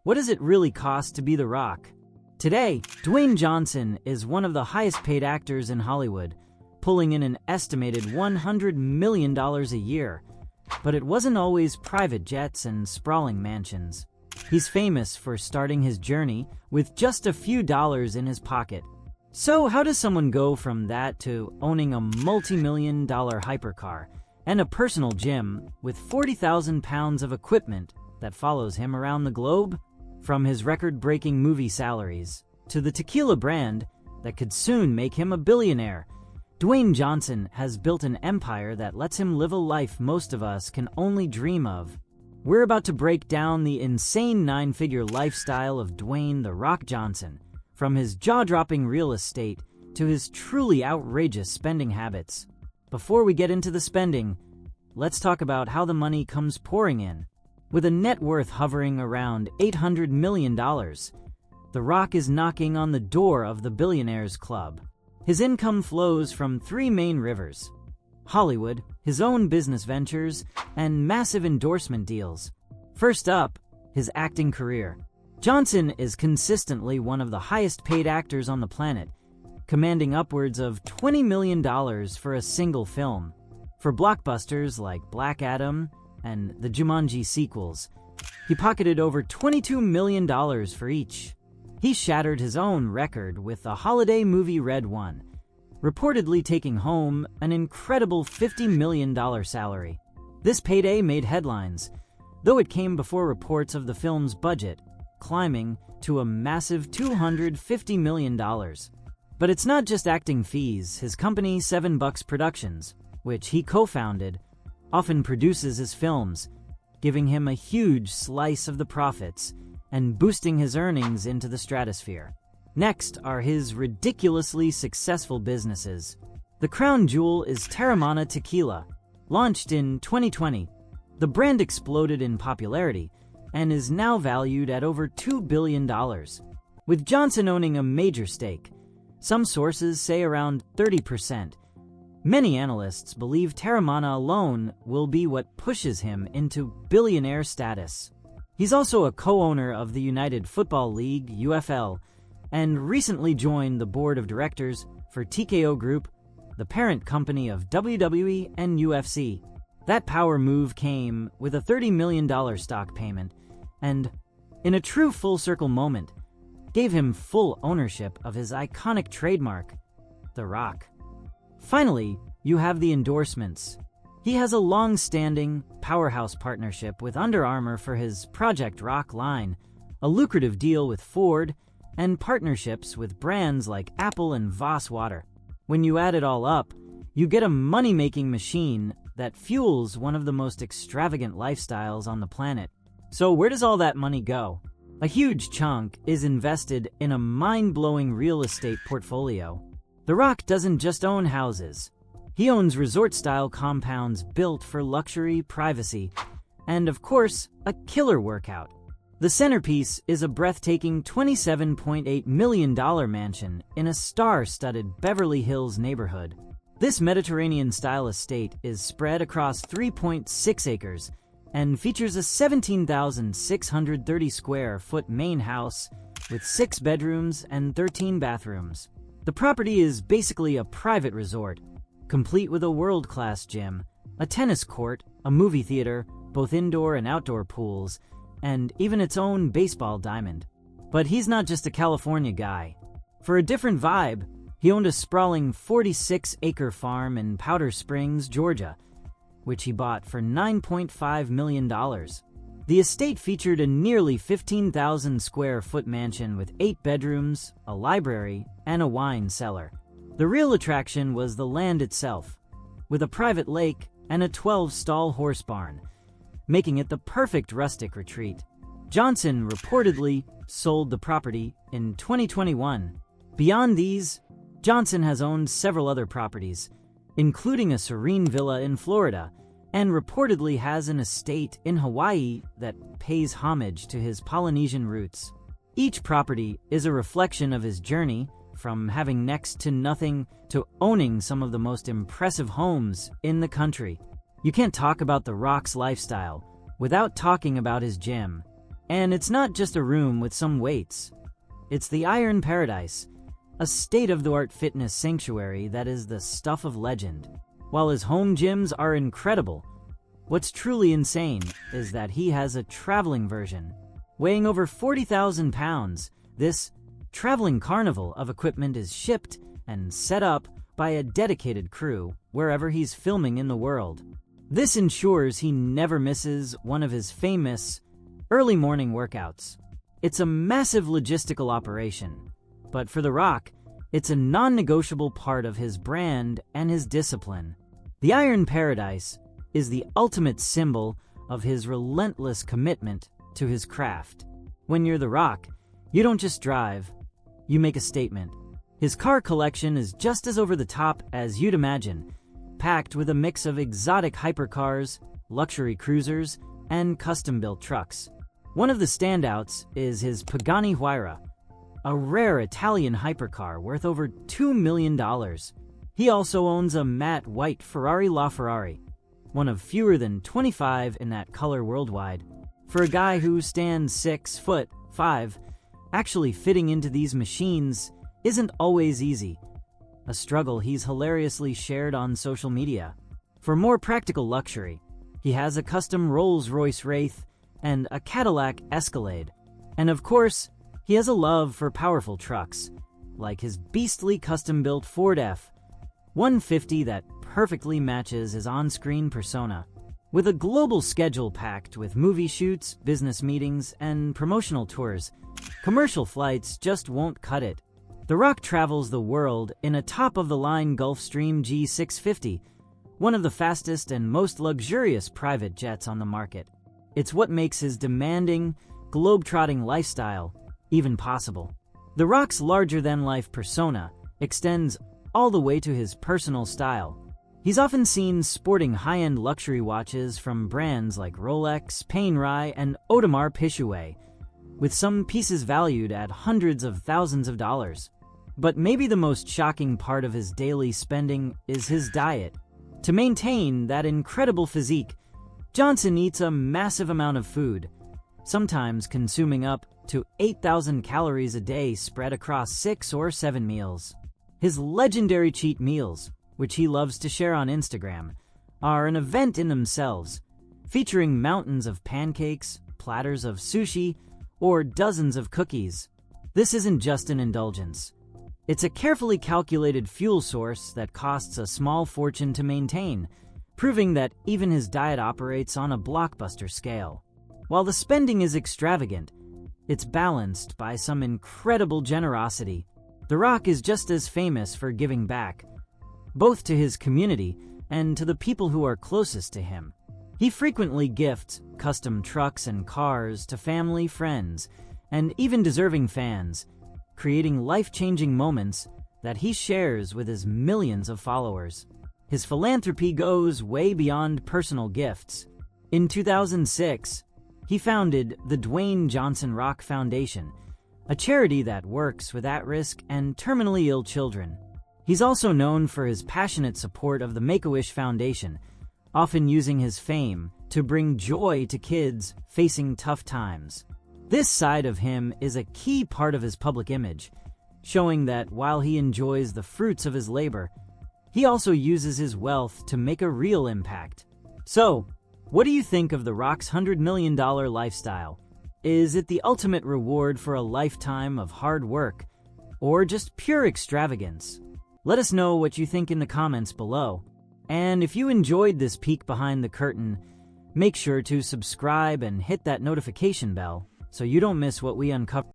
What does it really cost to be The Rock? Today, Dwayne Johnson is one of the highest-paid actors in Hollywood, pulling in an estimated $100 million a year. But it wasn't always private jets and sprawling mansions. He's famous for starting his journey with just a few dollars in his pocket. So how does someone go from that to owning a multi-million-dollar hypercar and a personal gym with 40,000 pounds of equipment that follows him around the globe? From his record-breaking movie salaries to the tequila brand that could soon make him a billionaire, Dwayne Johnson has built an empire that lets him live a life most of us can only dream of. We're about to break down the insane nine-figure lifestyle of Dwayne "The Rock" Johnson, from his jaw-dropping real estate to his truly outrageous spending habits. Before we get into the spending, let's talk about how the money comes pouring in. With a net worth hovering around $800 million, The Rock is knocking on the door of the Billionaires Club. His income flows from three main rivers: Hollywood, his own business ventures, and massive endorsement deals. First up, his acting career. Johnson is consistently one of the highest-paid actors on the planet, commanding upwards of $20 million for a single film. For blockbusters like Black Adam and the Jumanji sequels, he pocketed over $22 million for each. He shattered his own record with the holiday movie Red One, reportedly taking home an incredible $50 million salary. This payday made headlines, though it came before reports of the film's budget climbing to a massive $250 million. But it's not just acting fees. His company, $7 Productions, which he co-founded, often produces his films, giving him a huge slice of the profits and boosting his earnings into the stratosphere. Next are his ridiculously successful businesses. The crown jewel is Teremana Tequila. Launched in 2020, the brand exploded in popularity and is now valued at over $2 billion. With Johnson owning a major stake, some sources say around 30%, many analysts believe Teremana alone will be what pushes him into billionaire status. He's also a co-owner of the United Football League, UFL, and recently joined the board of directors for TKO Group, the parent company of WWE and UFC. That power move came with a $30 million stock payment and, in a true full-circle moment, gave him full ownership of his iconic trademark, The Rock. Finally, you have the endorsements. He has a long-standing, powerhouse partnership with Under Armour for his Project Rock line, a lucrative deal with Ford, and partnerships with brands like Apple and Voss Water. When you add it all up, you get a money-making machine that fuels one of the most extravagant lifestyles on the planet. So where does all that money go? A huge chunk is invested in a mind-blowing real estate portfolio. The Rock doesn't just own houses. He owns resort-style compounds built for luxury, privacy, and, of course, a killer workout. The centerpiece is a breathtaking $27.8 million mansion in a star-studded Beverly Hills neighborhood. This Mediterranean-style estate is spread across 3.6 acres and features a 17,630 square foot main house with 6 bedrooms and 13 bathrooms. The property is basically a private resort, complete with a world-class gym, a tennis court, a movie theater, both indoor and outdoor pools, and even its own baseball diamond. But he's not just a California guy. For a different vibe, he owned a sprawling 46-acre farm in Powder Springs, Georgia, which he bought for $9.5 million. The estate featured a nearly 15,000 square foot mansion with 8 bedrooms, a library, and a wine cellar. The real attraction was the land itself, with a private lake and a 12-stall horse barn, making it the perfect rustic retreat. Johnson reportedly sold the property in 2021. Beyond these, Johnson has owned several other properties, including a serene villa in Florida, and reportedly has an estate in Hawaii that pays homage to his Polynesian roots. Each property is a reflection of his journey from having next to nothing to owning some of the most impressive homes in the country. You can't talk about The Rock's lifestyle without talking about his gym. And it's not just a room with some weights. It's the Iron Paradise, a state-of-the-art fitness sanctuary that is the stuff of legend. While his home gyms are incredible, what's truly insane is that he has a traveling version. Weighing over 40,000 pounds, this traveling carnival of equipment is shipped and set up by a dedicated crew wherever he's filming in the world. This ensures he never misses one of his famous early morning workouts. It's a massive logistical operation, but for The Rock, it's a non-negotiable part of his brand and his discipline. The Iron Paradise is the ultimate symbol of his relentless commitment to his craft. When you're The Rock, you don't just drive, you make a statement. His car collection is just as over the top as you'd imagine, packed with a mix of exotic hypercars, luxury cruisers, and custom-built trucks. One of the standouts is his Pagani Huayra, a rare Italian hypercar worth over $2 million. He also owns a matte white Ferrari LaFerrari, one of fewer than 25 in that color worldwide. For a guy who stands 6'5", actually fitting into these machines isn't always easy, a struggle he's hilariously shared on social media. For more practical luxury, he has a custom Rolls-Royce Wraith and a Cadillac Escalade. And of course, he has a love for powerful trucks, like his beastly custom-built Ford F-150 that perfectly matches his on-screen persona. With a global schedule packed with movie shoots, business meetings, and promotional tours, commercial flights just won't cut it. The Rock travels the world in a top-of-the-line Gulfstream G650, one of the fastest and most luxurious private jets on the market. It's what makes his demanding, globe-trotting lifestyle even possible. The Rock's larger-than-life persona extends all the way to his personal style. He's often seen sporting high-end luxury watches from brands like Rolex, Panerai, and Audemars Piguet, with some pieces valued at hundreds of thousands of dollars. But maybe the most shocking part of his daily spending is his diet. To maintain that incredible physique, Johnson eats a massive amount of food, sometimes consuming up to 8,000 calories a day spread across 6 or 7 meals. His legendary cheat meals, which he loves to share on Instagram, are an event in themselves, featuring mountains of pancakes, platters of sushi, or dozens of cookies. This isn't just an indulgence. It's a carefully calculated fuel source that costs a small fortune to maintain, proving that even his diet operates on a blockbuster scale. While the spending is extravagant, it's balanced by some incredible generosity. The Rock is just as famous for giving back, both to his community and to the people who are closest to him. He frequently gifts custom trucks and cars to family, friends, and even deserving fans, creating life-changing moments that he shares with his millions of followers. His philanthropy goes way beyond personal gifts. In 2006, he founded the Dwayne Johnson Rock Foundation, a charity that works with at-risk and terminally ill children. He's also known for his passionate support of the Make-A-Wish Foundation, often using his fame to bring joy to kids facing tough times. This side of him is a key part of his public image, showing that while he enjoys the fruits of his labor, he also uses his wealth to make a real impact. So, what do you think of The Rock's $100 million lifestyle? Is it the ultimate reward for a lifetime of hard work, or just pure extravagance? Let us know what you think in the comments below. And if you enjoyed this peek behind the curtain, make sure to subscribe and hit that notification bell so you don't miss what we uncover.